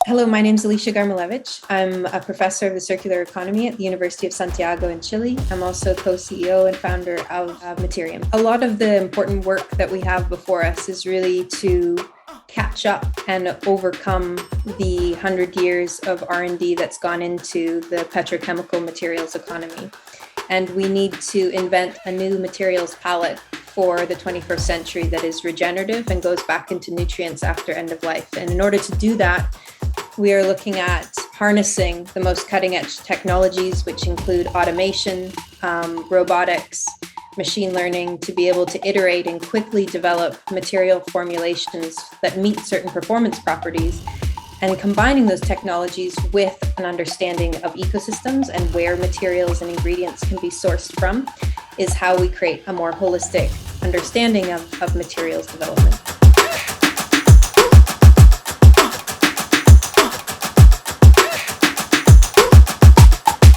Hello, my name is Alysia Garmulewicz. I'm a professor of the circular economy at the University of Santiago in Chile. I'm also co-CEO and founder of Materiom. A lot of the important work that we have before us is really to catch up and overcome the 100 years of R&D that's gone into the petrochemical materials economy. And we need to invent a new materials palette for the 21st century that is regenerative and goes back into nutrients after end of life. And in order to do that, we are looking at harnessing the most cutting-edge technologies, which include automation, robotics, machine learning, to be able to iterate and quickly develop material formulations that meet certain performance properties, and combining those technologies with an understanding of ecosystems and where materials and ingredients can be sourced from is how we create a more holistic understanding of materials development.